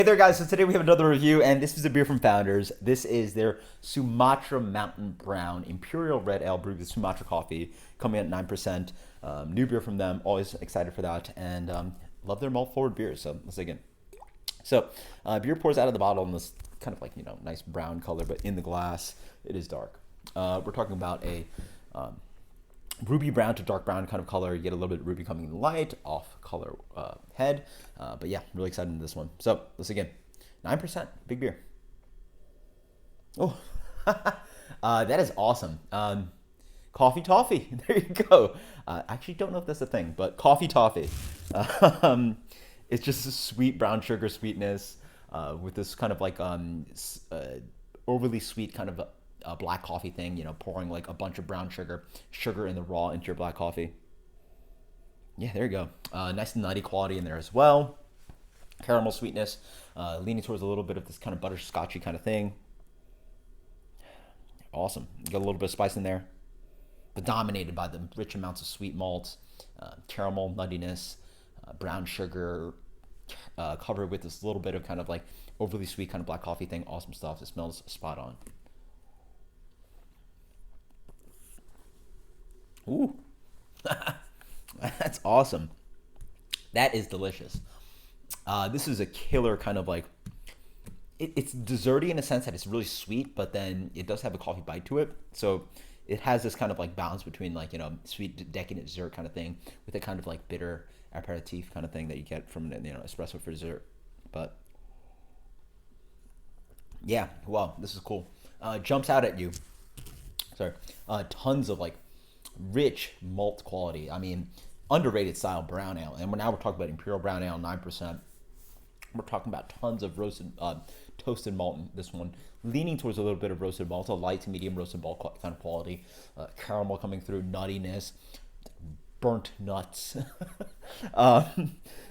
Hey there guys, so today we have another review and this is a beer from Founders. This is their Sumatra Mountain Brown Imperial Red Ale brewed with Sumatra coffee, coming at 9%. New beer from them, always excited for that, and love their malt forward beers, so let's dig in. So beer pours out of the bottle in this kind of like, nice brown color, but in the glass it is dark. We're talking about a ruby brown to dark brown kind of color. You get a little bit of ruby coming in light, off color head. But yeah, really excited in this one. So let's again, 9%, big beer. Oh, that is awesome. Coffee toffee. There you go. I actually don't know if that's a thing, but coffee toffee. It's just a sweet brown sugar sweetness with this kind of like overly sweet kind of a black coffee thing, pouring like a bunch of brown sugar in the raw into your black coffee. Yeah, there you go. Nice nutty quality in there as well. Caramel sweetness, leaning towards a little bit of this kind of butterscotchy kind of thing. Awesome. You got a little bit of spice in there, but dominated by the rich amounts of sweet malts, caramel nuttiness, brown sugar, covered with this little bit of kind of like overly sweet kind of black coffee thing. Awesome stuff. It smells spot on. Ooh, that's awesome. That is delicious. This is a killer kind of like, it's desserty in a sense that it's really sweet, but then it does have a coffee bite to it. So it has this kind of like balance between like, sweet decadent dessert kind of thing with a kind of like bitter aperitif kind of thing that you get from, espresso for dessert. But yeah, well, this is cool. Jumps out at you. Sorry. Tons of like rich malt quality. I mean, underrated style brown ale. And now we're talking about Imperial Brown Ale, 9%. We're talking about tons of roasted, toasted malt in this one, leaning towards a little bit of roasted malt, a light to medium roasted malt kind of quality. Caramel coming through, nuttiness, burnt nuts.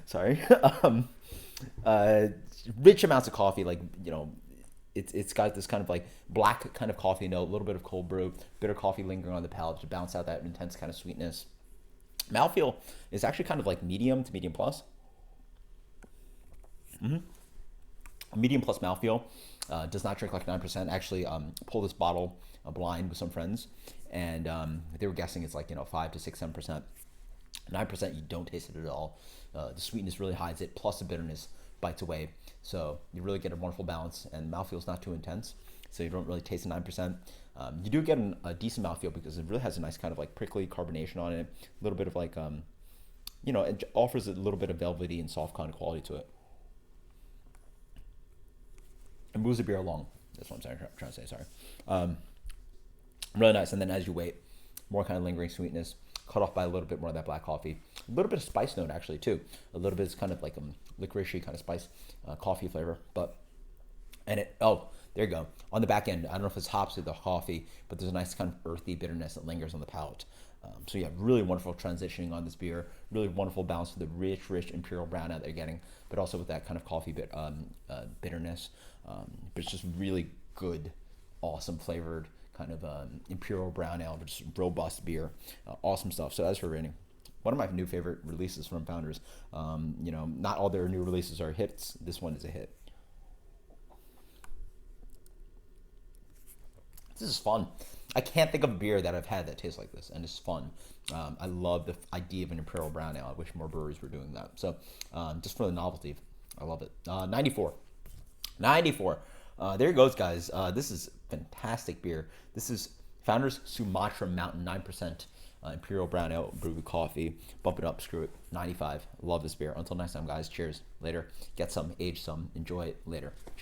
Sorry. Rich amounts of coffee, like, it's got this kind of like black kind of coffee note, a little bit of cold brew, bitter coffee lingering on the palate to balance out that intense kind of sweetness. Mouthfeel is actually kind of like medium to medium plus. Medium plus mouthfeel. Does not drink like 9%. Actually, pulled this bottle blind with some friends, and they were guessing it's like 5 to 6, 7%. 9%, you don't taste it at all. The sweetness really hides it, plus the bitterness bites away. So you really get a wonderful balance, and mouthfeel's not too intense, so you don't really taste the 9%. You do get a decent mouthfeel because it really has a nice kind of like prickly carbonation on it, a little bit of like, it offers a little bit of velvety and soft kind of quality to it. And moves the beer along. That's what I'm trying to say, sorry. Really nice, and then as you wait, more kind of lingering sweetness, cut off by a little bit more of that black coffee. A little bit of spice note actually too. A little bit is kind of like licoricey kind of spice, coffee flavor. There you go. On the back end, I don't know if it's hops or the coffee, but there's a nice kind of earthy bitterness that lingers on the palate. So yeah, really wonderful transitioning on this beer. Really wonderful balance with the rich Imperial Brown Ale they're getting, but also with that kind of coffee bitterness. But it's just really good, awesome flavored kind of Imperial Brown Ale, just robust beer. Awesome stuff. So as for rating, one of my new favorite releases from Founders. Not all their new releases are hits. This one is a hit. This is fun. I can't think of a beer that I've had that tastes like this, and it's fun. I love the idea of an Imperial Brown Ale. I wish more breweries were doing that. So just for the novelty, I love it. 94. 94. There it goes, guys. This is fantastic beer. This is Founders Sumatra Mountain 9% Imperial Brown Ale brewed with coffee. Bump it up, screw it. 95. Love this beer. Until next time, guys. Cheers. Later. Get some, age some, enjoy it later. Cheers.